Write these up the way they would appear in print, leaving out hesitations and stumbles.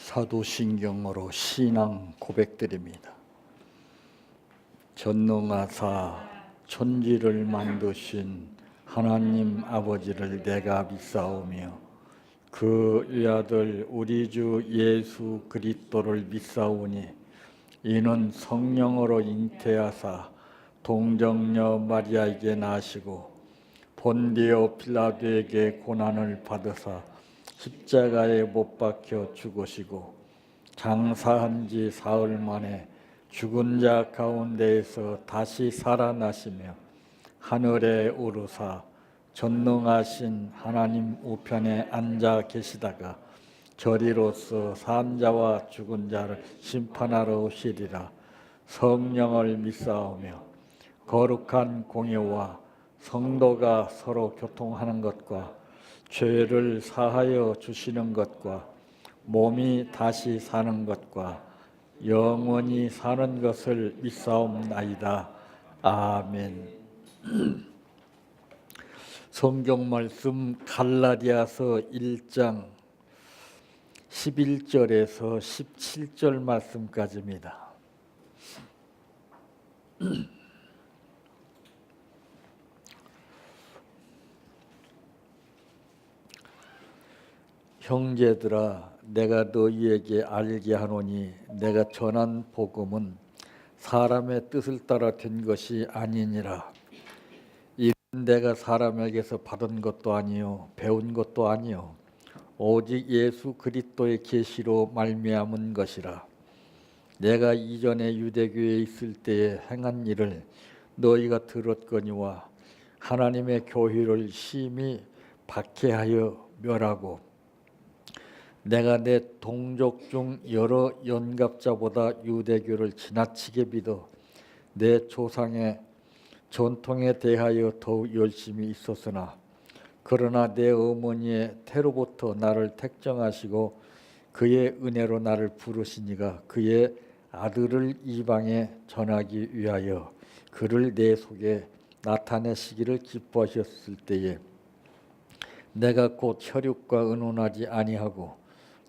사도신경으로 신앙 고백드립니다. 전능하사 천지를 만드신 하나님 아버지를 내가 믿사오며 그 외아들 우리 주 예수 그리스도를 믿사오니 이는 성령으로 잉태하사 동정녀 마리아에게 나시고 본디오 빌라도에게 고난을 받으사 십자가에 못 박혀 죽으시고 장사한 지 사흘 만에 죽은 자 가운데에서 다시 살아나시며 하늘에 오르사 전능하신 하나님 우편에 앉아 계시다가 저리로서 산 자와 죽은 자를 심판하러 오시리라. 성령을 믿사오며 거룩한 공예와 성도가 서로 교통하는 것과 죄를 사하여 주시는 것과 몸이 다시 사는 것과 영원히 사는 것을 믿사옵나이다. 아멘. 성경 말씀 갈라디아서 1장 11절에서 17절 말씀까지입니다. 형제들아, 내가 너희에게 알게 하노니 내가 전한 복음은 사람의 뜻을 따라 된 것이 아니니라. 이는 내가 사람에게서 받은 것도 아니요 배운 것도 아니요 오직 예수 그리스도의 계시로 말미암은 것이라. 내가 이전에 유대교에 있을 때에 행한 일을 너희가 들었거니와 하나님의 교회를 심히 박해하여 멸하고 내가 내 동족 중 여러 연갑자보다 유대교를 지나치게 믿어 내 조상의 전통에 대하여 더욱 열심히 있었으나 그러나 내 어머니의 태로부터 나를 택정하시고 그의 은혜로 나를 부르시니가 그의 아들을 이방에 전하기 위하여 그를 내 속에 나타내시기를 기뻐하셨을 때에 내가 곧 혈육과 의논하지 아니하고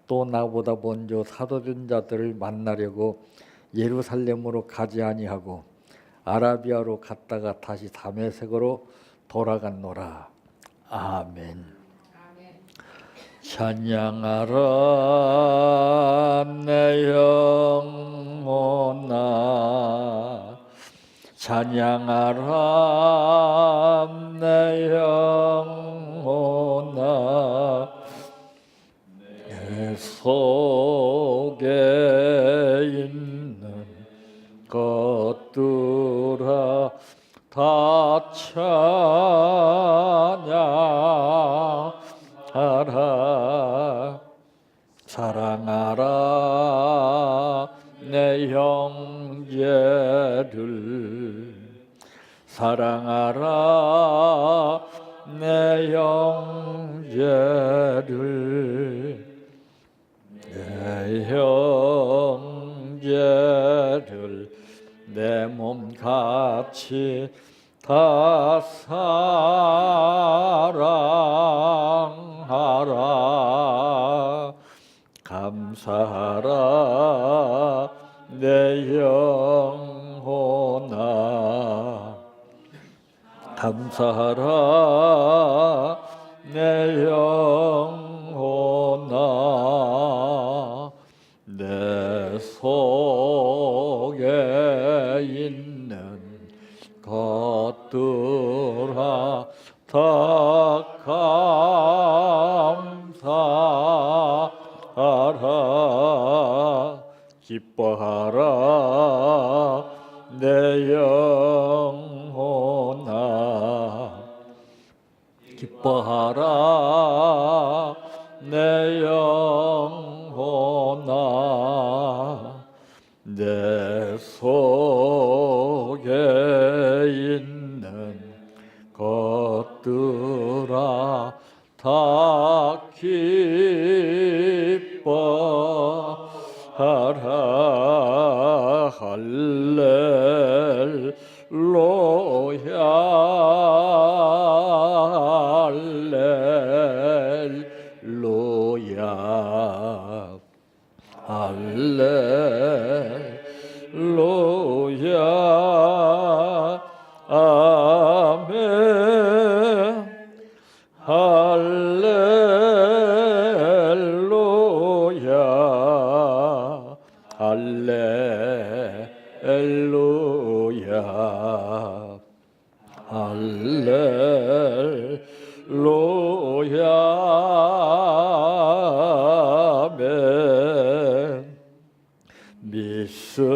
또 나보다 먼저 사도된 자들을 만나려고 예루살렘으로 가지 아니하고 아라비아로 갔다가 다시 다메섹으로 돌아갔노라. 아멘. 찬양하라 내 영혼아, 찬양하라 내 영혼아, 내 속에 있는 것들아 다 찬양하라. 사랑하라 내 형제를, 사랑하라 내 형제를, 내 형제를 내 몸같이 다 사랑하라. 감사하라 내 영혼아, 감사하라 내 영혼아, 내 속에 있는 것들아 다 감사하라. 기뻐하라 내 영혼아, 기뻐하라 내 영혼아, 내 속에 있는 것들아 다 기뻐하라. 할렐루야, 할렐루야. 할렐루야 아멘 할렐루야 할렐루야 할렐루야 아멘 믿습니다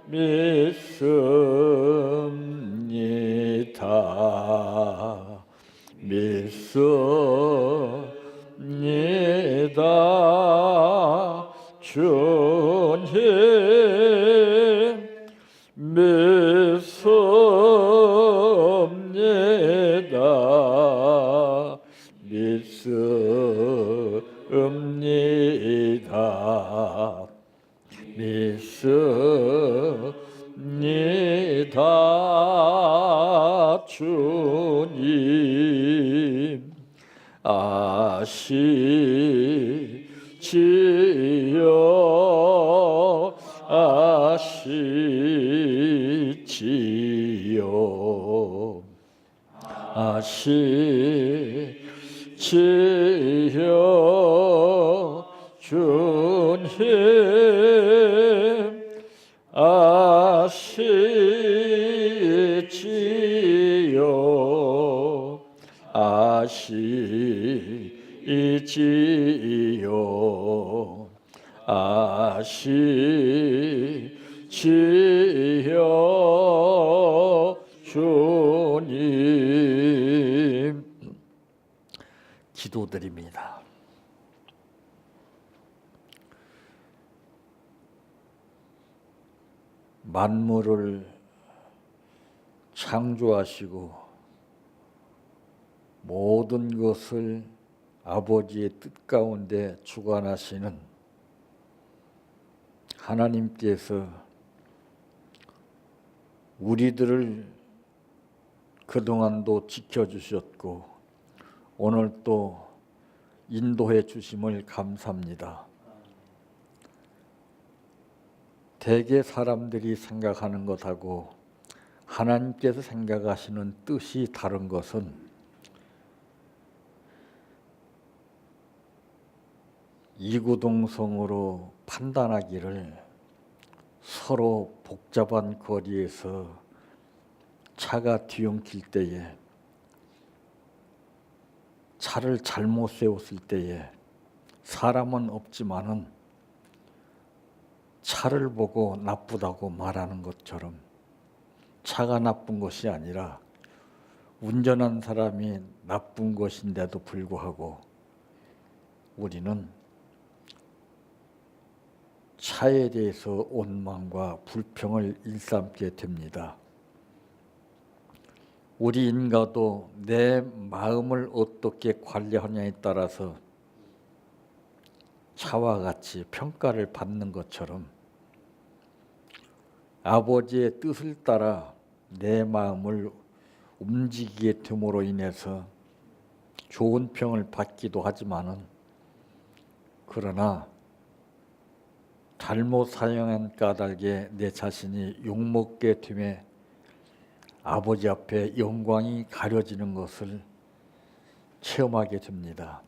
믿습니다 믿습니다 주님 믿습니다 믿습니다 믿습니다 주님 아시지요 아시지요 아시지요 주님 아시지요 아시지요 아시지요 주님 기도드립니다. 만물을 창조하시고 모든 것을 아버지의 뜻 가운데 주관하시는 하나님께서 우리들을 그동안도 지켜주셨고 오늘 또 인도해 주심을 감사합니다. 대개 사람들이 생각하는 것하고 하나님께서 생각하시는 뜻이 다른 것은 이구동성으로 판단하기를 서로 복잡한 거리에서 차가 뒤엉킬 때에 차를 잘못 세웠을 때에 사람은 없지만은 차를 보고 나쁘다고 말하는 것처럼 차가 나쁜 것이 아니라 운전한 사람이 나쁜 것인데도 불구하고 우리는 차에 대해서 원망과 불평을 일삼게 됩니다. 우리 인가도 내 마음을 어떻게 관리하냐에 따라서 차와 같이 평가를 받는 것처럼 아버지의 뜻을 따라 내 마음을 움직이게 됨으로 인해서 좋은 평을 받기도 하지만은 그러나 잘못 사용한 까닭에 내 자신이 욕먹게 됨에 아버지 앞에 영광이 가려지는 것을 체험하게 됩니다.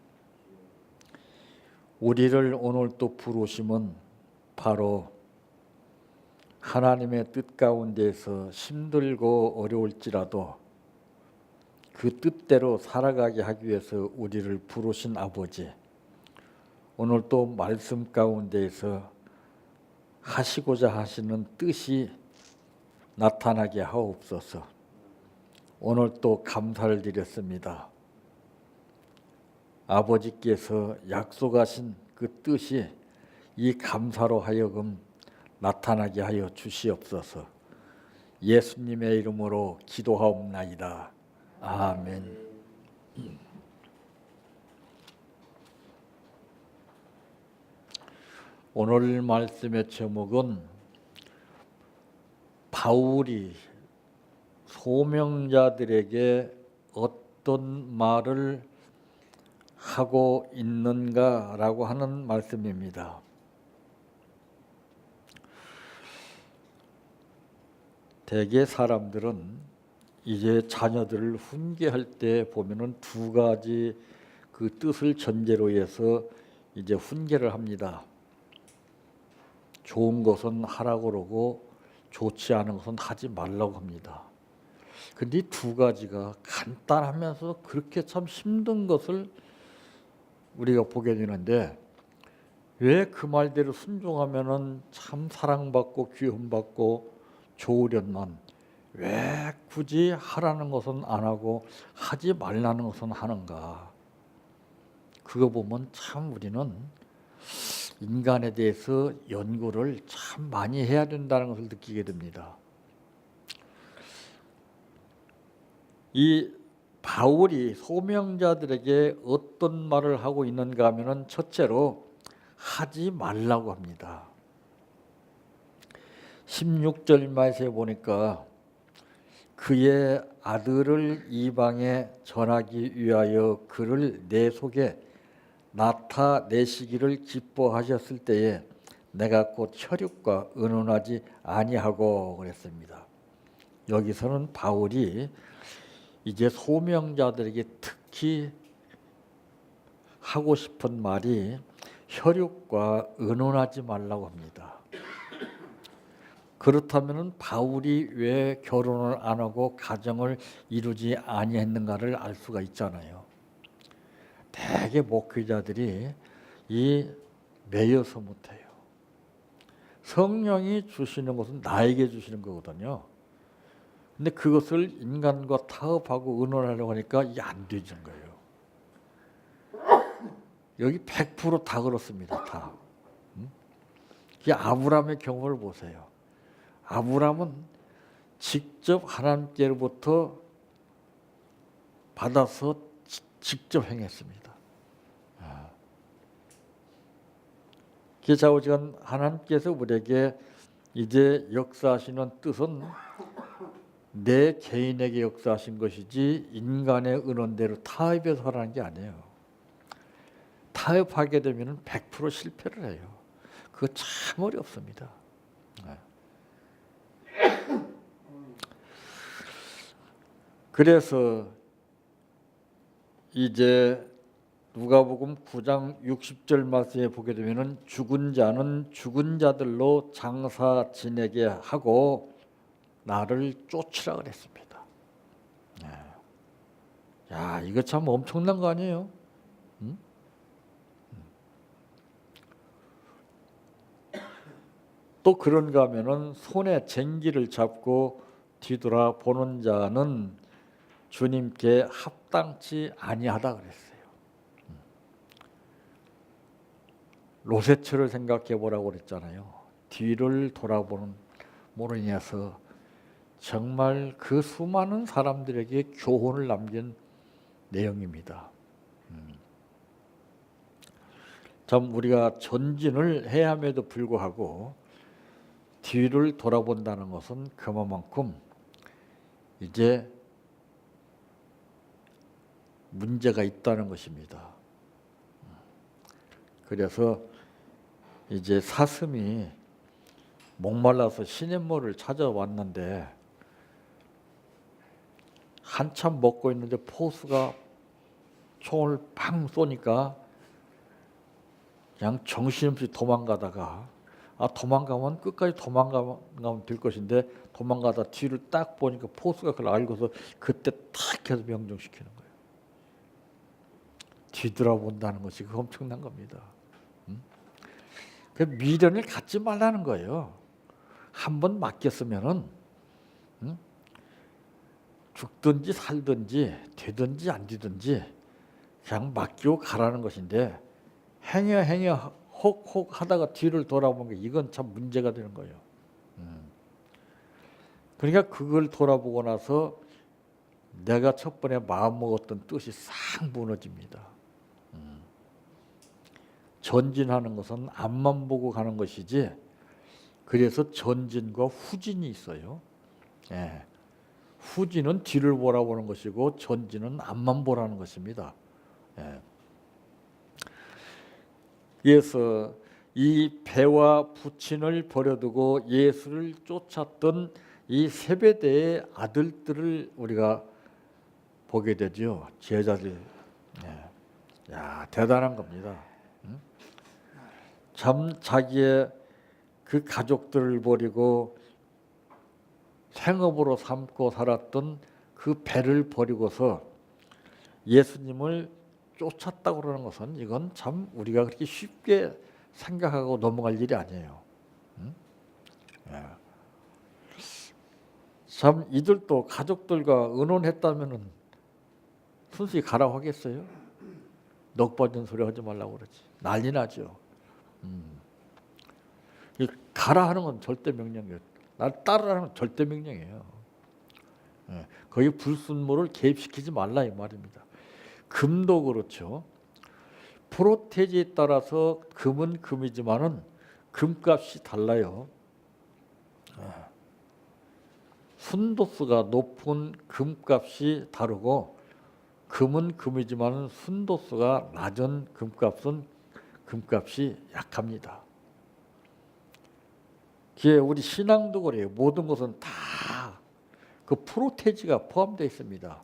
우리를 오늘 또 부르심은 바로 하나님의 뜻 가운데서 힘들고 어려울지라도 그 뜻대로 살아가게 하기 위해서 우리를 부르신 아버지, 오늘 또 말씀 가운데에서 하시고자 하시는 뜻이 나타나게 하옵소서. 오늘 또 감사를 드렸습니다. 아버지께서 약속하신 그 뜻이 이 감사로 하여금 나타나게 하여 주시옵소서. 예수님의 이름으로 기도하옵나이다. 아멘. 오늘 말씀의 제목은 바울이 소명자들에게 어떤 말을 하고 있는가라고 하는 말씀입니다. 대개 사람들은 이제 자녀들을 훈계할 때 보면은 두 가지 그 뜻을 전제로 해서 이제 훈계를 합니다. 좋은 것은 하라고 그러고 좋지 않은 것은 하지 말라고 합니다. 근데 이 두 가지가 간단하면서 그렇게 참 힘든 것을 우리가 보게 되는데, 왜 그 말대로 순종하면은 참 사랑받고 귀움받고 좋으련만 왜 굳이 하라는 것은 안 하고 하지 말라는 것은 하는가? 그거 보면 참 우리는 인간에 대해서 연구를 참 많이 해야 된다는 것을 느끼게 됩니다. 이 바울이 소명자들에게 어떤 말을 하고 있는가 하면은 첫째로 하지 말라고 합니다. 16절 말씀에 보니까 그의 아들을 이방에 전하기 위하여 그를 내 속에 나타내시기를 기뻐하셨을 때에 내가 곧 혈육과 의논하지 아니하고 그랬습니다. 여기서는 바울이 이제 소명자들에게 특히 하고 싶은 말이 혈육과 의논하지 말라고 합니다. 그렇다면 바울이 왜 결혼을 안 하고 가정을 이루지 아니했는가를 알 수가 있잖아요. 대개 목회자들이 이 매여서 못해요. 성령이 주시는 것은 나에게 주시는 거거든요. 근데 그것을 인간과 타협하고 의논하려고 하니까 이게 안 되는 거예요. 여기 100% 그렇습니다. 다. 이 아브라함의 경우를 보세요. 아브라함은 직접 하나님께로부터 받아서 직접 행했습니다. 그래서 오직은 하나님께서 우리에게 이제 역사하시는 뜻은 내 개인에게 역사하신 것이지 인간의 의논대로 타협해서 하라는 게 아니에요. 타협하게 되면 100% 실패를 해요. 그거 참 어렵습니다. 그래서 이제 누가복음 9장 60절 말씀에 보게 되면은 죽은 자는 죽은 자들로 장사 지내게 하고 나를 쫓으라 그랬습니다. 야, 이거 참 엄청난 거 아니에요? 응? 또 그런가 하면은 손에 쟁기를 잡고 뒤돌아 보는 자는 주님께 합당치 아니하다 그랬어요. 로세처를 생각해 보라고 그랬잖아요. 뒤를 돌아보는 모르니아서 정말 그 수많은 사람들에게 교훈을 남긴 내용입니다. 참 우리가 전진을 해야 함에도 불구하고 뒤를 돌아본다는 것은 그만큼 이제 문제가 있다는 것입니다. 그래서 이제 사슴이 목말라서 시냇물을 찾아왔는데 한참 먹고 있는데 포수가 총을 팡 쏘니까 그냥 정신없이 도망가다가 도망가면 끝까지 도망가면 될 것인데 도망가다 뒤를 딱 보니까 포수가 그걸 알고서 그때 탁 해서 명중시키는 거예요. 뒤돌아본다는 것이 그 엄청난 겁니다. 그 미련을 갖지 말라는 거예요. 한번 맡겼으면은 죽든지 살든지 되든지 안 되든지 그냥 맡기고 가라는 것인데 행여 혹 하다가 뒤를 돌아보는 게 이건 참 문제가 되는 거예요. 그러니까 그걸 돌아보고 나서 내가 첫 번에 마음 먹었던 뜻이 싹 무너집니다. 전진하는 것은 앞만 보고 가는 것이지, 그래서 전진과 후진이 있어요. 예. 후진은 뒤를 보라보는 것이고 전진은 앞만 보라는 것입니다. 예. 그래서 이 배와 부친을 버려두고 예수를 쫓았던 이 세베대의 아들들을 우리가 보게 되죠. 제자들. 네. 야, 대단한 겁니다. 참 자기의 그 가족들을 버리고 생업으로 삼고 살았던 그 배를 버리고서 예수님을 쫓았다고 그러는 것은 이건 참 우리가 그렇게 쉽게 생각하고 넘어갈 일이 아니에요. 예. 참 이들도 가족들과 의논했다면은 순수히 가라고 하겠어요? 넋 빠진 소리 하지 말라고 그러지. 난리 나죠. 가라 하는 건 절대 명령이에요. 날 따르라는 건 절대 명령이에요. 예. 거기 불순물을 개입시키지 말라 이 말입니다. 금도 그렇죠. 프로테지에 따라서 금은 금이지만은 금값이 달라요. 순도수가 높은 금값이 다르고 금은 금이지만은 순도수가 낮은 금값은 금값이 약합니다. 그게 우리 신앙도 그래요. 모든 것은 다 그 프로테지가 포함되어 있습니다.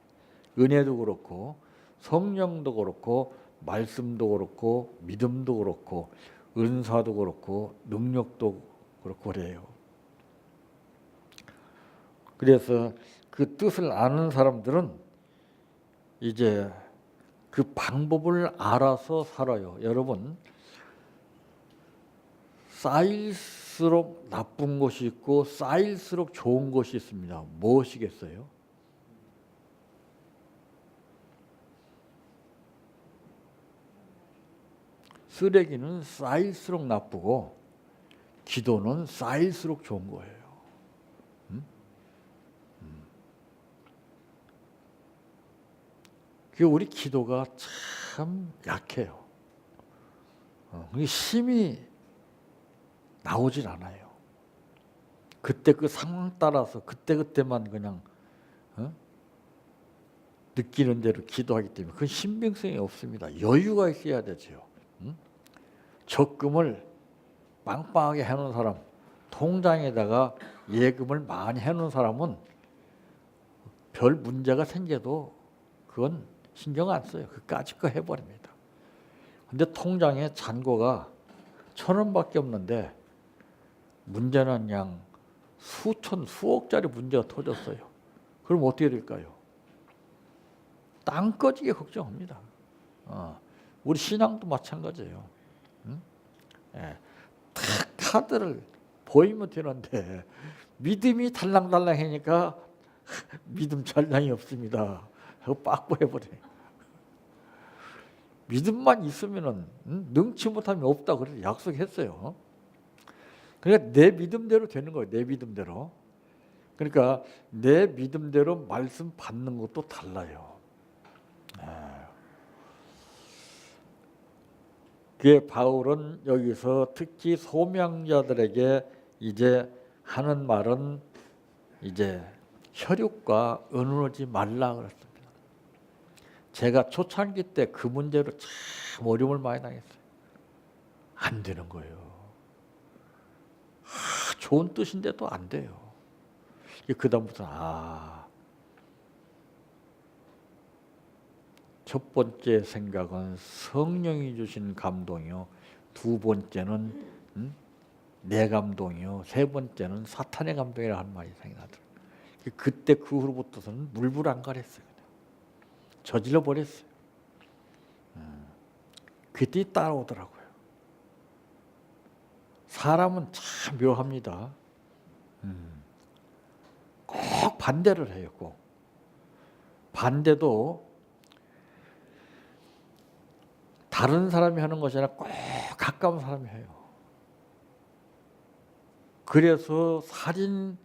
은혜도 그렇고 성령도 그렇고 말씀도 그렇고 믿음도 그렇고 은사도 그렇고 능력도 그렇고 그래요. 그래서 그 뜻을 아는 사람들은 이제 그 방법을 알아서 살아요. 여러분, 쌓일수록 나쁜 것이 있고 쌓일수록 좋은 것이 있습니다. 무엇이겠어요? 쓰레기는 쌓일수록 나쁘고 기도는 쌓일수록 좋은 거예요. 우리 기도가 참 약해요. 힘이 나오질 않아요. 그때 그 상황 따라서 그때만 그냥 느끼는 대로 기도하기 때문에 그건 신빙성이 없습니다. 여유가 있어야 되죠. 적금을 빵빵하게 해놓은 사람, 통장에다가 예금을 많이 해놓은 사람은 별 문제가 생겨도 그건 신경 안 써요. 그까짓 거 해버립니다. 근데 통장에 잔고가 1,000원밖에 없는데 문제는 그냥 수천, 수억짜리 문제가 터졌어요. 그럼 어떻게 될까요? 땅 꺼지게 걱정합니다. 우리 신앙도 마찬가지예요. 예. 탁 카드를 보이면 되는데 믿음이 달랑달랑하니까 믿음 전량이 없습니다. 하고 빡보해버려요. 믿음만 있으면은 능치 못하면 없다 그래서 약속했어요. 그러니까 내 믿음대로 되는 거예요. 내 믿음대로. 그러니까 내 믿음대로 말씀 받는 것도 달라요. 그게 바울은 여기서 특히 소명자들에게 이제 하는 말은 이제 혈육과 의논하지 말라 그랬습니다. 제가 초창기 때 그 문제로 참 어려움을 많이 당했어요. 안 되는 거예요. 좋은 뜻인데도 안 돼요. 그 다음부터는 첫 번째 생각은 성령이 주신 감동이요. 두 번째는 내 감동이요. 세 번째는 사탄의 감동이라 하는 말이 생각나더라고요. 그때 그 후로부터는 물불 안 가렸어요. 저질러 버렸어요. 그때 따라오더라고요. 사람은 참 묘합니다. 꼭 반대를 해요. 꼭. 반대도 다른 사람이 하는 것이 아니라 꼭 가까운 사람이 해요. 그래서 살인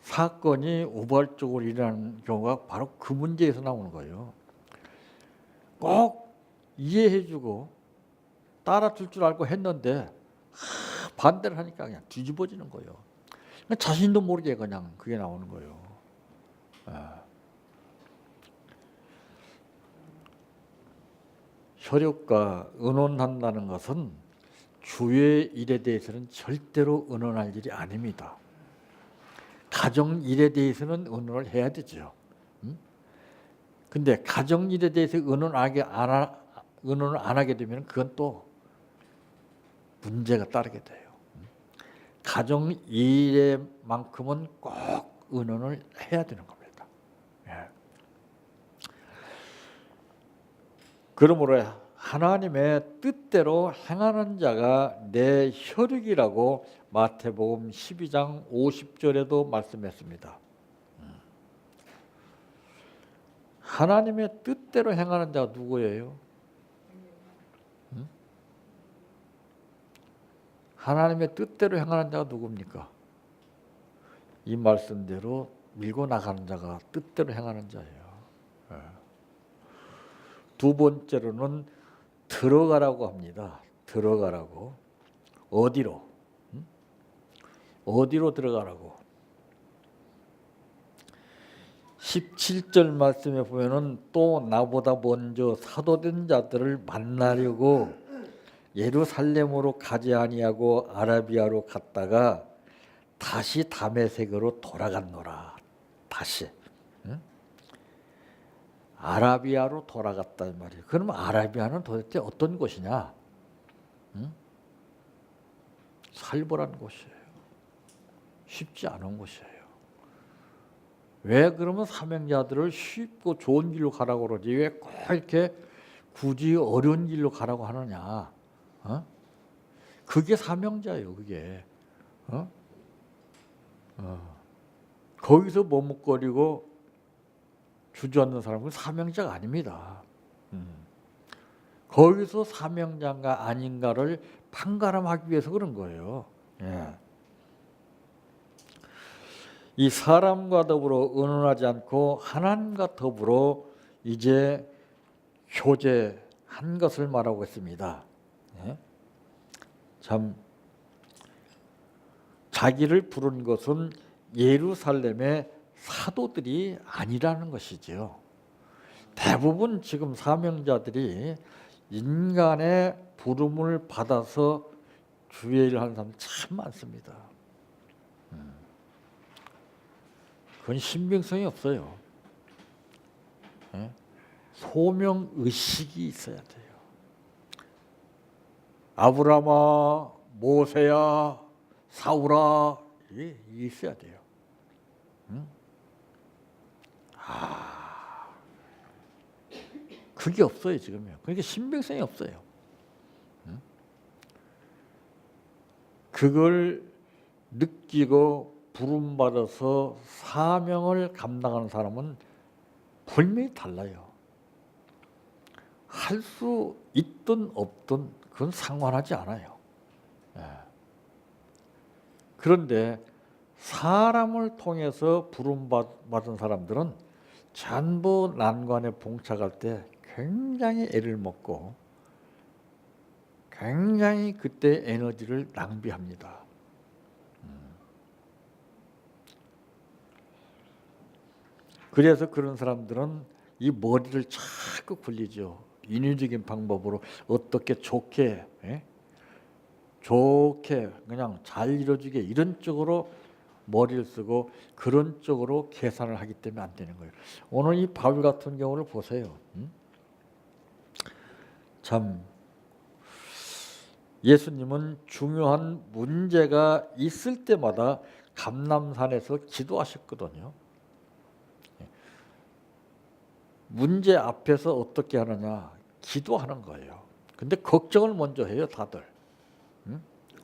사건이 우발적으로 일어나는 경우가 바로 그 문제에서 나오는 거예요. 꼭 이해해주고 따라줄 줄 알고 했는데 반대를 하니까 그냥 뒤집어지는 거예요. 자신도 모르게 그냥 그게 나오는 거예요. 혈육과 의논한다는 것은 주의 일에 대해서는 절대로 의논할 일이 아닙니다. 가정 일에 대해서는 의논을 해야 되죠. 근데 가정 일에 대해서 의논을 안 하게 되면 그건 또 문제가 따르게 돼요. 가정 일에만큼은 꼭 의논을 해야 되는 겁니다. 예. 그러므로 하나님의 뜻대로 행하는 자가 내 혈육이라고 마태복음 12장 50절에도 말씀했습니다. 하나님의 뜻대로 행하는 자가 누구예요? 하나님의 뜻대로 행하는 자가 누굽니까? 이 말씀대로 밀고 나가는 자가 뜻대로 행하는 자예요. 두 번째로는 들어가라고 합니다. 들어가라고. 어디로? 어디로 들어가라고? 17절 말씀에 보면은 또 나보다 먼저 사도된 자들을 만나려고 예루살렘으로 가지 아니하고 아라비아로 갔다가 다시 다메섹으로 돌아갔노라. 다시. 아라비아로 돌아갔다 이 말이에요. 그럼 아라비아는 도대체 어떤 곳이냐? 살벌한 곳이에요. 쉽지 않은 곳이에요. 왜 그러면 사명자들을 쉽고 좋은 길로 가라고 그러지? 왜 꼭 이렇게 굳이 어려운 길로 가라고 하느냐? 그게 사명자예요. 그게. 거기서 머뭇거리고 주저앉는 사람은 사명자가 아닙니다. 거기서 사명자인가 아닌가를 판가름하기 위해서 그런 거예요. 예. 이 사람과 더불어 의논하지 않고 하나님과 더불어 이제 교제한 것을 말하고 있습니다. 예? 참 자기를 부른 것은 예루살렘의 사도들이 아니라는 것이죠. 대부분 지금 사명자들이 인간의 부름을 받아서 주의 일을 하는 사람들 참 많습니다. 그건 신빙성이 없어요. 소명의식이 있어야 돼요. 아브라함아, 모세야, 사울아, 이게 있어야 돼요. 그게 없어요 지금요. 그러니까 신빙성이 없어요. 그걸 느끼고 부름받아서 사명을 감당하는 사람은 분명히 달라요. 할 수 있든 없든 그건 상관하지 않아요. 그런데 사람을 통해서 부름받은 사람들은 전부 난관에 봉착할 때 굉장히 애를 먹고 굉장히 그때 에너지를 낭비합니다. 그래서 그런 사람들은 이 머리를 자꾸 굴리죠. 인위적인 방법으로 어떻게 좋게 그냥 잘 이루어지게 이런 쪽으로 머리를 쓰고 그런 쪽으로 계산을 하기 때문에 안 되는 거예요. 오늘 이 바울 같은 경우를 보세요. 참 예수님은 중요한 문제가 있을 때마다 감람산에서 기도하셨거든요. 문제 앞에서 어떻게 하느냐? 기도하는 거예요. 근데 걱정을 먼저 해요, 다들.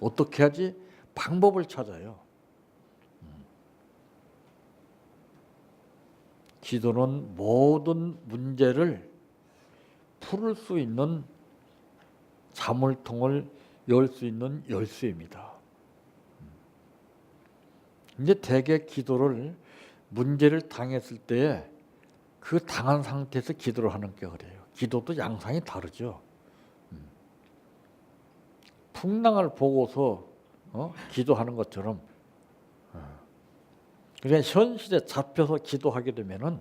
어떻게 하지? 방법을 찾아요. 기도는 모든 문제를 풀을 수 있는 자물통을 열 수 있는 열쇠입니다. 근데 대개 기도를 문제를 당했을 때 그 당한 상태에서 기도를 하는 게 그래요. 기도도 양상이 다르죠. 풍랑을 보고서 기도하는 것처럼 그냥 현실에 잡혀서 기도하게 되면은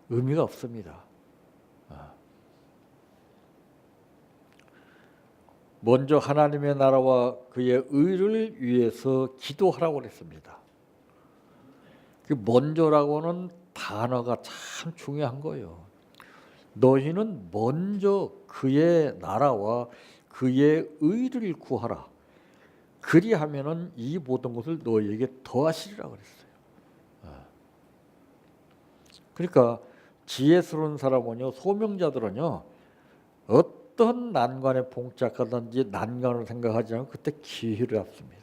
의미가 없습니다. 먼저 하나님의 나라와 그의 의를 위해서 기도하라고 그랬습니다. 그 먼저라고는 단어가 참 중요한 거예요. 너희는 먼저 그의 나라와 그의 의를 구하라. 그리하면은 이 모든 것을 너희에게 더하시리라 그랬어요. 그러니까 지혜스러운 사람은요, 소명자들은요, 어떤 난관에 봉착하든지 난관을 생각하지 않고 그때 기회를 잡습니다.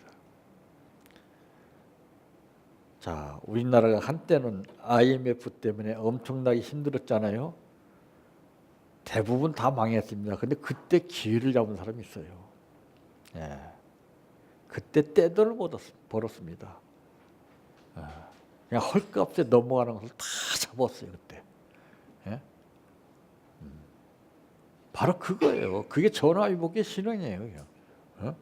자, 우리나라가 한때는 IMF 때문에 엄청나게 힘들었잖아요. 대부분 다 망했습니다. 근데 그때 기회를 잡은 사람이 있어요. 예. 그때 떼돈을 벌었습니다. 예. 그냥 헐값에 넘어가는 것을 다 잡았어요. 그때. 예? 바로 그거예요. 그게 전화위복의 신앙이에요. 어?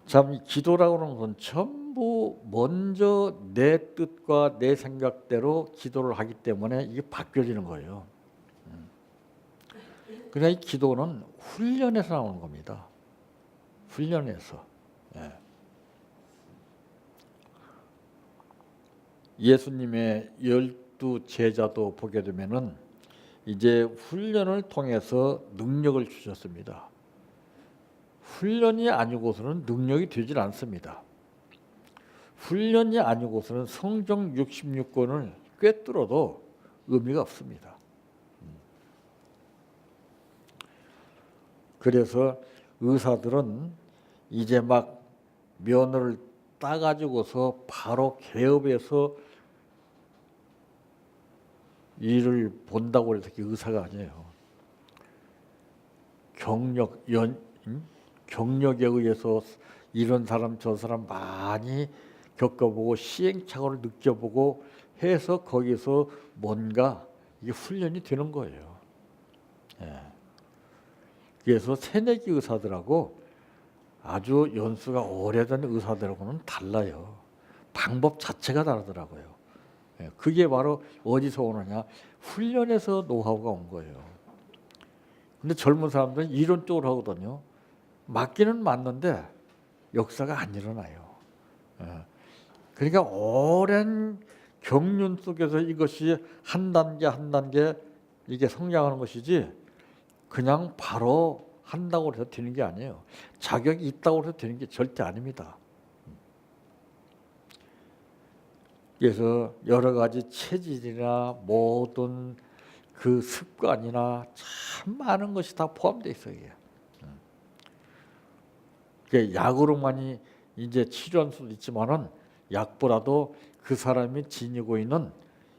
참, 기도라고 하는 건 전부 먼저 내 뜻과 내 생각대로 기도를 하기 때문에 이게 바뀌어지는 거예요. 그러니까 이 기도는 훈련에서 나오는 겁니다. 훈련에서. 예. 예수님의 12 제자도 보게 되면은 이제 훈련을 통해서 능력을 주셨습니다. 훈련이 아니고서는 능력이 되질 않습니다. 훈련이 아니고서는 성경 66권을 꿰뚫어도 의미가 없습니다. 그래서 의사들은 이제 막 면허를 따가지고서 바로 개업해서 일을 본다고 해서 의사가 아니에요. 경력에 의해서 이런 사람 저 사람 많이 겪어보고 시행착오를 느껴보고 해서 거기서 뭔가 이게 훈련이 되는 거예요. 예. 그래서 새내기 의사들하고 아주 연수가 오래된 의사들하고는 달라요. 방법 자체가 다르더라고요. 예. 그게 바로 어디서 오느냐? 훈련에서 노하우가 온 거예요. 근데 젊은 사람들은 이론적으로 하거든요. 맞기는 맞는데 역사가 안 일어나요. 그러니까 오랜 경륜 속에서 이것이 한 단계 한 단계 이게 성장하는 것이지 그냥 바로 한다고 해서 되는 게 아니에요. 자격이 있다고 해서 되는 게 절대 아닙니다. 그래서 여러 가지 체질이나 모든 그 습관이나 참 많은 것이 다 포함되어 있어요. 약으로만이 이제 치료할 수도 있지만은 약보다도 그 사람이 지니고 있는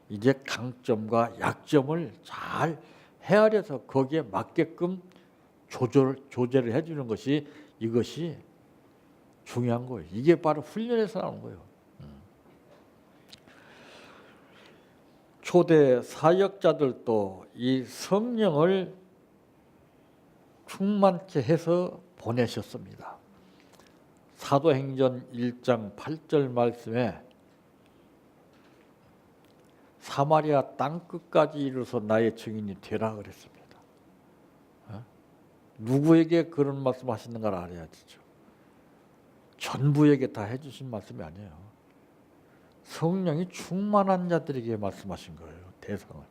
이제 강점과 약점을 잘 헤아려서 거기에 맞게끔 조절을 해주는 것이 이것이 중요한 거예요. 이게 바로 훈련에서 나오는 거예요. 초대 사역자들도 이 성령을 충만케 해서 보내셨습니다. 사도행전 1장 8절 말씀에 사마리아 땅끝까지 이르러서 나의 증인이 되라 그랬습니다. 누구에게 그런 말씀 하시는가를 알아야 되죠. 전부에게 다 해주신 말씀이 아니에요. 성령이 충만한 자들에게 말씀하신 거예요. 대상을.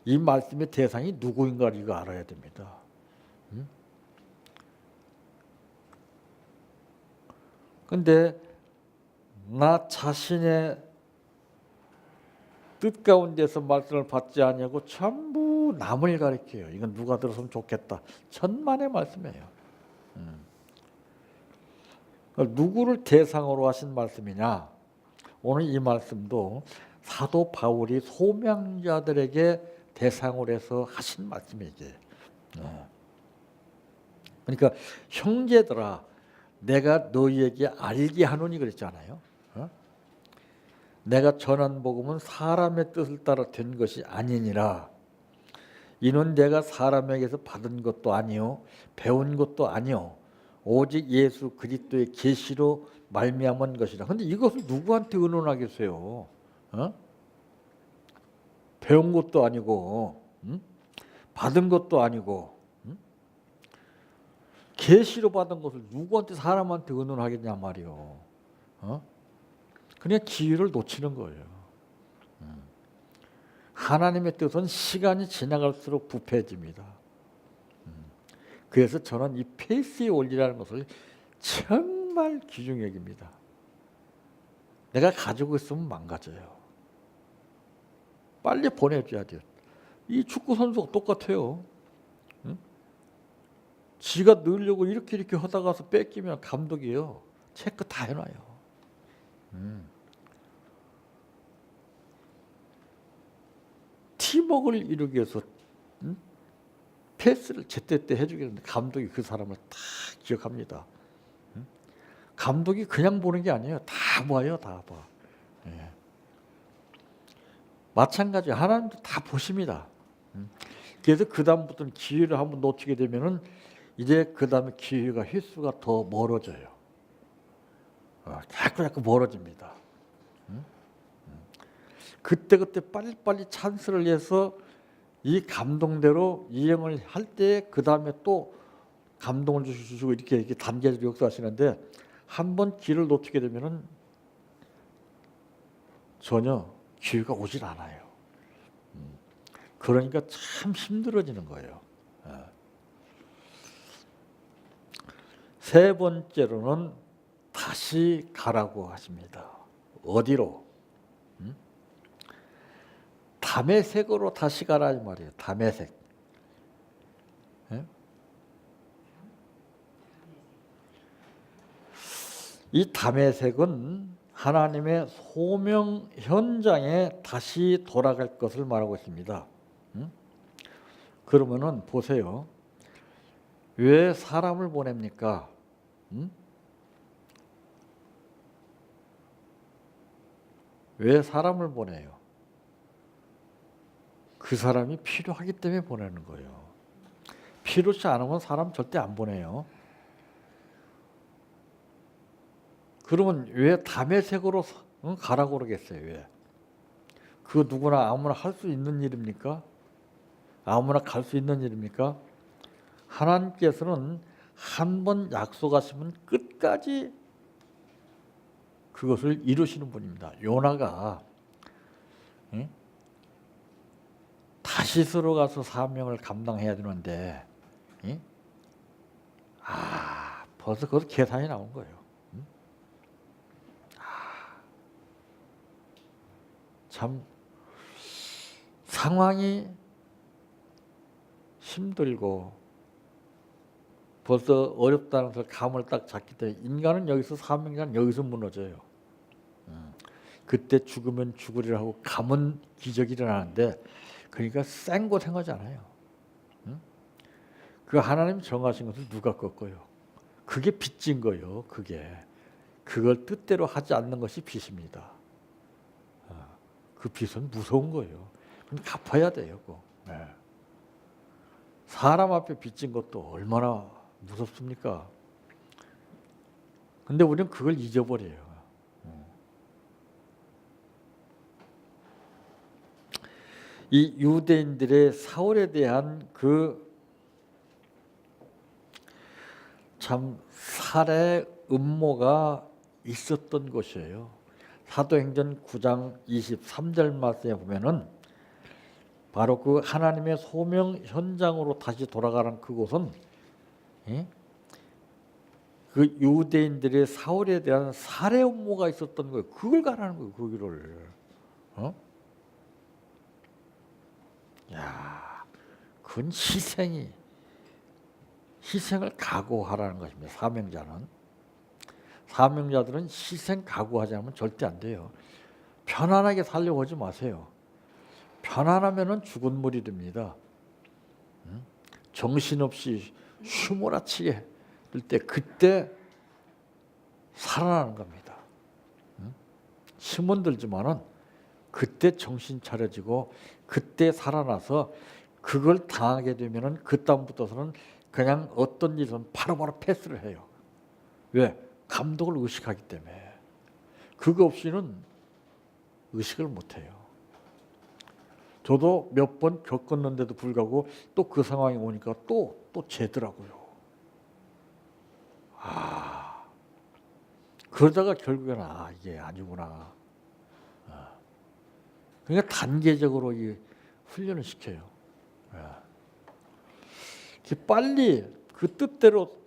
이 말씀의 대상이 누구인가를 이거 알아야 됩니다. 근데 나 자신의 뜻 가운데서 말씀을 받지 아니하고 전부 남을 가리켜요. 이건 누가 들었으면 좋겠다. 천만의 말씀이에요. 누구를 대상으로 하신 말씀이냐? 오늘 이 말씀도 사도 바울이 소명자들에게 대상으로 해서 하신 말씀이에요. 그러니까 형제들아 내가 너희에게 알게 하노니 그랬잖아요. 내가 전한 복음은 사람의 뜻을 따라 된 것이 아니니라. 이는 내가 사람에게서 받은 것도 아니요 배운 것도 아니요 오직 예수 그리스도의 계시로 말미암은 것이라. 근데 이것을 누구한테 의논하겠어요? 배운 것도 아니고 받은 것도 아니고, 계시로 받은 것을 누구한테 사람한테 의논하겠냐 말이요. 그냥 기회를 놓치는 거예요. 하나님의 뜻은 시간이 지나갈수록 부패해집니다. 그래서 저는 이 페이스의 원리라는 것을 정말 귀중히 여깁니다. 내가 가지고 있으면 망가져요. 빨리 보내줘야 돼요. 이 축구 선수가 똑같아요. 지가 넣으려고 이렇게 하다가서 뺏기면 감독이요, 체크 다 해놔요. 팀워크를 이루기 위해서 패스를 제때때 해주겠는데 감독이 그 사람을 다 기억합니다. 감독이 그냥 보는 게 아니에요. 다 봐요. 다 봐. 예. 마찬가지로 하나님도 다 보십니다. 그래서 그 다음부터는 기회를 한번 놓치게 되면은 이제 그 다음에 기회가 횟수가 더 멀어져요. 자꾸 멀어집니다. 그때 빨리빨리 찬스를 내서 이 감동대로 이행을 할 때 그 다음에 또 감동을 주시고 이렇게 단계적으로 역사하시는데, 한번 기회를 놓치게 되면은 전혀 기회가 오질 않아요. 그러니까 참 힘들어지는 거예요. 세 번째로는 다시 가라고 하십니다. 어디로? 다메섹으로 다시 가라 이 말이에요. 다메섹. 이 다메섹은 하나님의 소명 현장에 다시 돌아갈 것을 말하고 있습니다. 그러면은 보세요. 왜 사람을 보냅니까? 왜 사람을 보내요? 그 사람이 필요하기 때문에 보내는 거예요. 필요치 않으면 사람 절대 안 보내요. 그러면 왜 다메섹으로 가라고 그러겠어요? 왜? 그거 누구나 아무나 할 수 있는 일입니까? 아무나 갈 수 있는 일입니까? 하나님께서는 한 번 약속하시면 끝까지 그것을 이루시는 분입니다. 요나가 다시스로 가서 사명을 감당해야 되는데, 벌써 그것도 계산이 나온 거예요. 참 상황이 힘들고 벌써 어렵다는 것을 감을 딱 잡기 때문에 인간은 여기서, 사명자는 여기서 무너져요. 그때 죽으면 죽으리라 하고 감은 기적이 일어나는데, 그러니까 생고생하지 않아요. 그 하나님 정하신 것을 누가 꺾어요? 그게 빚진 거예요. 그걸 뜻대로 하지 않는 것이 빚입니다. 그 빚은 무서운 거예요. 그럼 갚아야 돼요. 네. 사람 앞에 빚진 것도 얼마나 무섭습니까? 근데 우리는 그걸 잊어버려요. 이 유대인들의 사울에 대한 그 참 살해 음모가 있었던 것이에요. 사도행전 9장 23절 말씀에 보면은 바로 그 하나님의 소명 현장으로 다시 돌아가는 그곳은 그 유대인들의 사울에 대한 살해 음모가 있었던 거예요. 그걸 가라는 거예요. 그 길을. 야, 그건 희생을 각오하라는 것입니다. 사명자들은 희생 각오하지 않으면 절대 안 돼요. 편안하게 살려고 하지 마세요. 편안하면은 죽은 물이 됩니다. 정신없이 휘몰아치게 될 때, 그때 살아나는 겁니다. 힘은 들지만은 그때 정신 차려지고 그때 살아나서, 그걸 당하게 되면은 그 다음부터서는 그냥 어떤 일은 바로바로 패스를 해요. 왜? 감독을 의식하기 때문에. 그거 없이는 의식을 못 해요. 저도 몇 번 겪었는데도 불구하고 또 그 상황이 오니까 또 재더라고요. 그러다가 결국에는 이게 아니구나. 그러니까 단계적으로 이 훈련을 시켜요. 빨리 그 뜻대로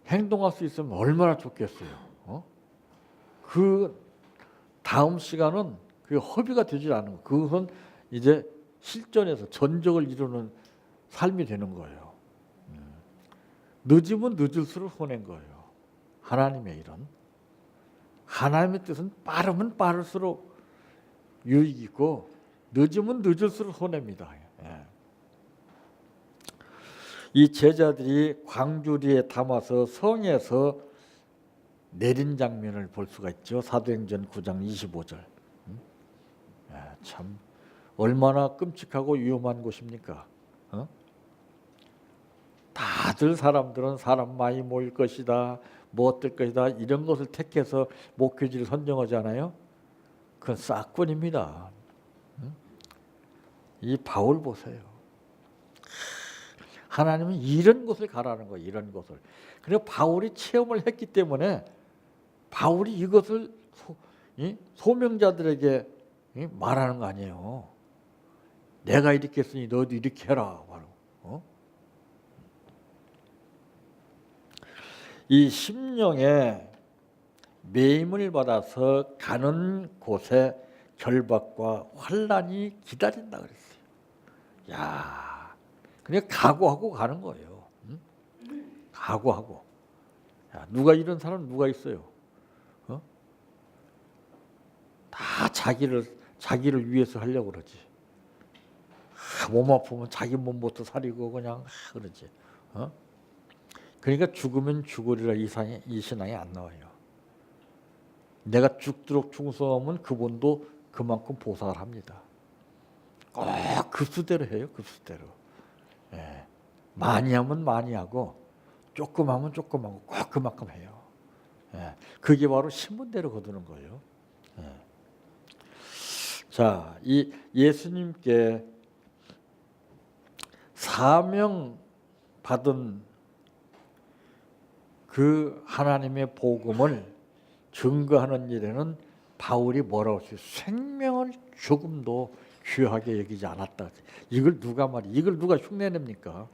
행동할 수 있으면 얼마나 좋겠어요. 그 다음 시간은 그 허비가 되질 않은 거. 그것은 이제 실전에서 전적을 이루는 삶이 되는 거예요. 늦으면 늦을수록 손해인 거예요. 하나님의 일은. 하나님의 뜻은 빠르면 빠를수록 유익이 있고 늦으면 늦을수록 손해입니다. 이 제자들이 광주리에 담아서 성에서 내린 장면을 볼 수가 있죠. 사도행전 9장 25절. 참 얼마나 끔찍하고 위험한 곳입니까? 다들 사람들은 사람 많이 모일 것이다, 뭐 어떨 것이다 이런 것을 택해서 목회지를 선정하잖아요. 그건 싹군입니다. 이 바울 보세요. 하나님은 이런 곳을 가라는 거예요. 이런 곳을. 그래서 바울이 체험을 했기 때문에 바울이 이것을 소명자들에게 말하는 거 아니에요. 내가 이렇게 했으니 너도 이렇게 해라. 이 심령에 매임을 받아서 가는 곳에 결박과 환난이 기다린다 그랬어요. 야, 그냥 각오하고 가는 거예요. 각오하고. 야, 누가 이런 사람 누가 있어요? 다 자기를 위해서 하려고 그러지. 몸 아프면 자기 몸부터 사리고 그냥 그러지. 그러니까 죽으면 죽으리라 이 신앙이 안 나와요. 내가 죽도록 충성하면 그분도 그만큼 보상을 합니다. 꼭 급수대로 해요. 급수대로. 많이 하면 많이 하고 조금 하면 조금 하고 꼭 그만큼 해요. 그게 바로 신분대로 거두는 거예요. 자, 이 예수님께 사명 받은 그 하나님의 복음을 증거하는 일에는 바울이 뭐라고 했어요? 생명을 조금도 귀하게 여기지 않았다. 이걸 누가 이걸 누가 흉내냅니까?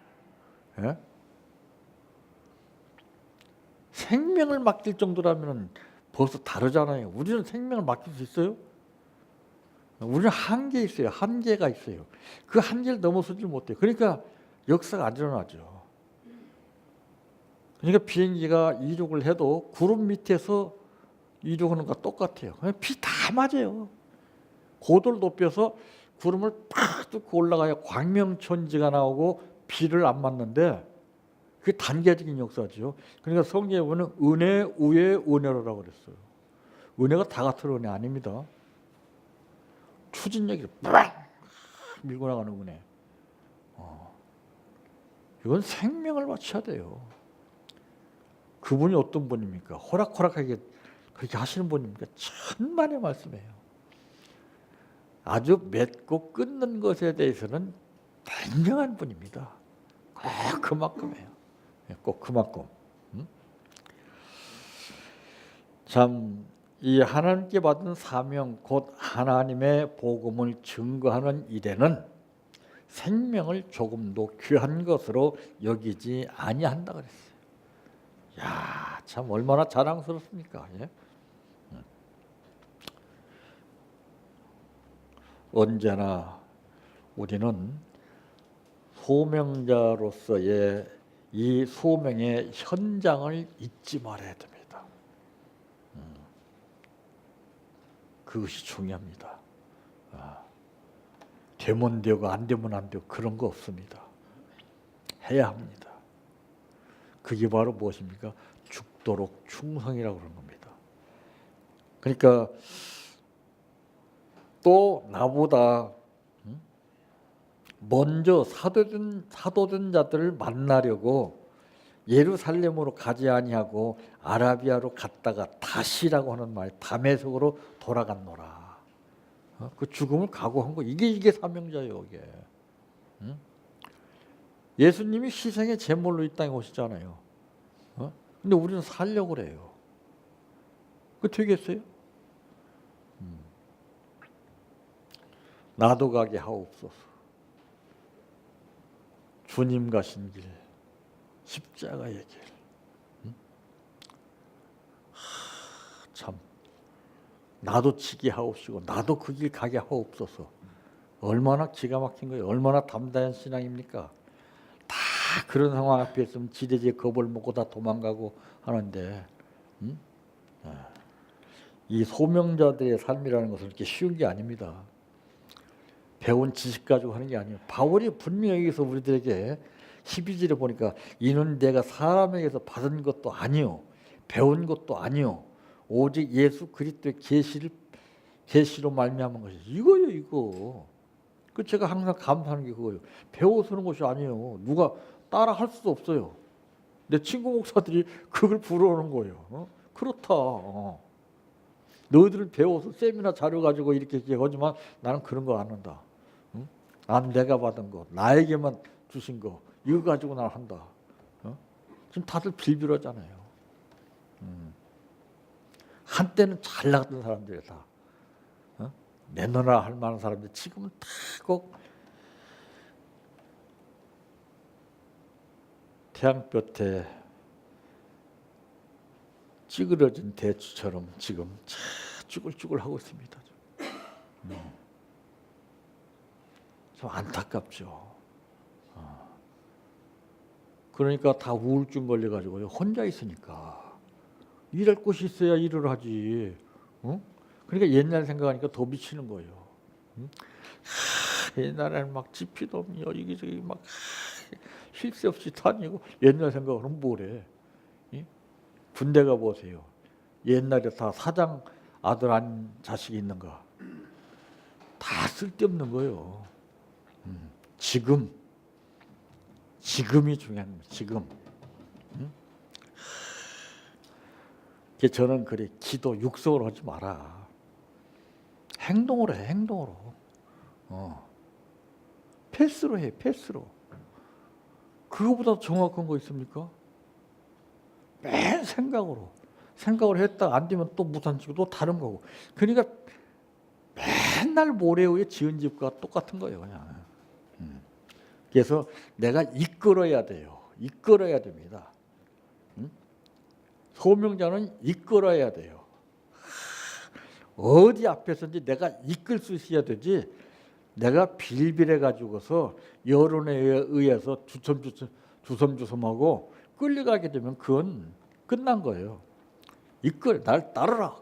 생명을 맡길 정도라면 벌써 다르잖아요. 우리는 생명을 맡길 수 있어요? 우리는 한계 있어요. 한계가 있어요. 그 한계를 넘어서지 못해요. 그러니까 역사가 안 일어나죠. 그러니까 비행기가 이륙을 해도 구름 밑에서 이륙하는 것과 똑같아요. 비 다 맞아요. 고도를 높여서 구름을 팍 뚫고 올라가야 광명천지가 나오고 비를 안 맞는데 그게 단계적인 역사죠. 그러니까 성경에 보면 은혜 위에 은혜로라고 그랬어요. 은혜가 다 같은 은혜 아닙니다. 추진력이 빡 밀고 나가는 은혜. 이건 생명을 바쳐야 돼요. 그분이 어떤 분입니까? 호락호락하게 그렇게 하시는 분입니까? 천만의 말씀이에요. 아주 맺고 끊는 것에 대해서는 단정한 분입니다. 꼭 그만큼이에요. 꼭 그만큼. 참, 이 하나님께 받은 사명 곧 하나님의 복음을 증거하는 일에는 생명을 조금도 귀한 것으로 여기지 아니한다 그랬어요. 야, 참 얼마나 자랑스럽습니까? 예? 언제나 우리는 소명자로서의 이 소명의 현장을 잊지 말아야 됩니다. 그것이 중요합니다. 되면 되고 안 되면 안 되고 그런 거 없습니다. 해야 합니다. 그게 바로 무엇입니까? 죽도록 충성이라고 그러는 겁니다. 그러니까 또 나보다 먼저 사도된 자들을 만나려고 예루살렘으로 가지 아니하고 아라비아로 갔다가 다시라고 하는 말 다메섹으로 돌아갔노라. 그 죽음을 각오한 거 이게 사명자예요. 이게. 응? 예수님이 희생의 제물로 이 땅에 오시잖아요. 근데 우리는 살려고 그래요. 그 되겠어요? 나도 가게 하옵소서. 주님 가신 길, 십자가의 길. 참 나도 치게 하옵시고 나도 그 길 가게 하옵소서. 얼마나 기가 막힌 거예요. 얼마나 담대한 신앙입니까? 다 그런 상황 앞에 있으면 지대지에 겁을 먹고 다 도망가고 하는데 이 소명자들의 삶이라는 것은 그렇게 쉬운 게 아닙니다. 배운 지식 가지고 하는 게 아니에요. 바울이 분명히 여기서 우리들에게 12절에 보니까 이는 내가 사람에게서 받은 것도 아니요 배운 것도 아니요 오직 예수 그리스도의 계시로 말미암은 것이 이거예요. 이거. 그 제가 항상 감사하는 게 그거예요. 배워서는 것이 아니에요. 누가 따라 할 수도 없어요. 내 친구 목사들이 그걸 부러워하는 거예요. 그렇다. 너희들은 배워서 세미나 자료 가지고 이렇게 하지만 나는 그런 거 안 한다. 난 내가 받은 거, 나에게만 주신 거 이거 가지고 난 한다. 지금 다들 빌빌하잖아요. 한때는 잘 나갔던 사람들이 다 내놓으라 할 만한 사람들 지금은 다 꼭 태양볕에 찌그러진 대추처럼 지금 쭈글쭈글 하고 있습니다. 참 안타깝죠. 그러니까 다 우울증 걸려가지고요. 혼자 있으니까 일할 곳이 있어야 일을 하지. 그러니까 옛날 생각하니까 더 미치는 거예요. 옛날에는 막 지피도 없니 여기저기 막 쉴 새 없이 다니고 옛날 생각으로 뭐래? 군대 가 보세요. 옛날에 다 사장 아들 안 자식이 있는가? 다 쓸데없는 거예요. 지금이 중요한 거예요. 지금. 저는 그래 기도 육성으로 하지 마라. 행동으로 해. 행동으로. 패스로 해. 패스로. 그거보다 정확한 거 있습니까? 맨 생각으로 했다가 안 되면 또 무산치고 또 다른 거고. 그러니까 맨날 모래 위에 지은 집과 똑같은 거예요. 그냥. 그래서 내가 이끌어야 돼요. 이끌어야 됩니다. 소명자는 이끌어야 돼요. 어디 앞에서인지 내가 이끌 수 있어야 되지. 내가 빌빌해 가지고서 여론에 의해서 주섬주섬하고 끌려가게 되면 그건 끝난 거예요. 날 따르라.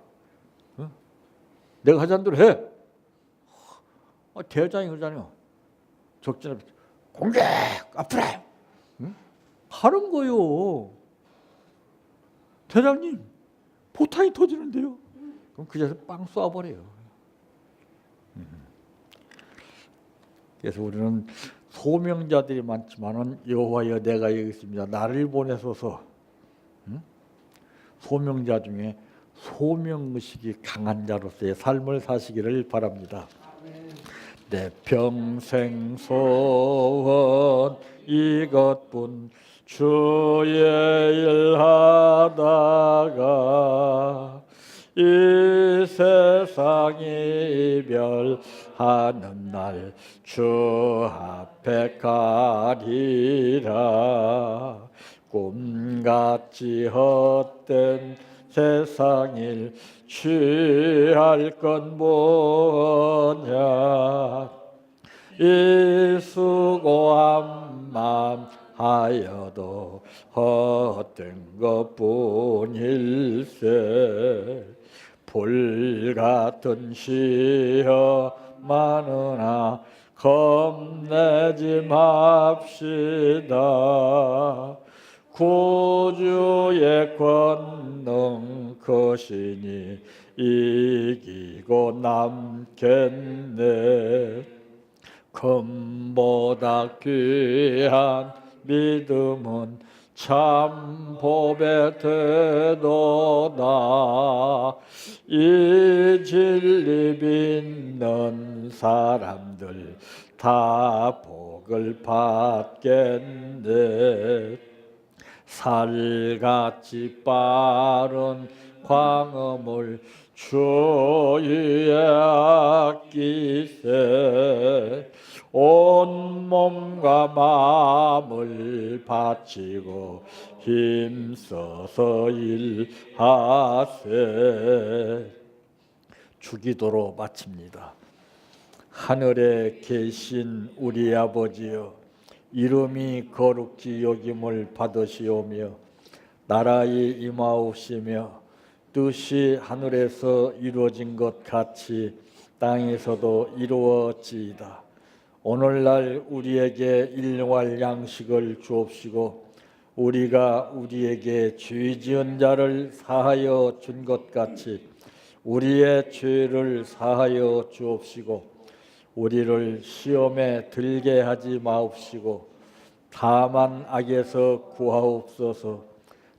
내가 하자는 대로 해. 대장이 그러잖아요. 적진에 공격 앞으로 하는 거요. 대장님 포탄이 터지는데요. 그럼 그 자리에서 빵 쏴버려요. 그래서 우리는 소명자들이 많지만은 여호와여 내가 여기 있습니다. 나를 보내소서. 소명자 중에 소명의식이 강한 자로서의 삶을 사시기를 바랍니다. 내 평생 소원 이것뿐 주의 일 하다가 이 세상이 이별하는 날 주 앞에 가리라. 꿈같이 헛된 세상일 취할 건 뭐냐. 이 수고한 맘 하여도 헛된 것뿐일세. 불같은 시험 많으나 겁내지 맙시다. 구주의 권능 크시니 이기고 남겠네. 금보다 귀한 믿음은 참 법에 되도다. 이 진리 믿는 사람들 다 복을 받겠네. 살같이 빠른 광음을 주위에 아끼세. 온 몸과 마음을 바치고 힘써서 일하세. 주기도로 마칩니다. 하늘에 계신 우리 아버지여, 이름이 거룩히 여김을 받으시오며 나라의 임하옵시며 뜻이 하늘에서 이루어진 것 같이 땅에서도 이루어지이다. 오늘날 우리에게 일용할 양식을 주옵시고 우리가 우리에게 죄 지은 자를 사하여 준 것 같이 우리의 죄를 사하여 주옵시고 우리를 시험에 들게 하지 마옵시고 다만 악에서 구하옵소서.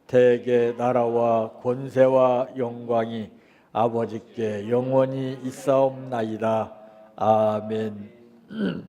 대개 나라와 권세와 영광이 아버지께 영원히 있사옵나이다. 아멘.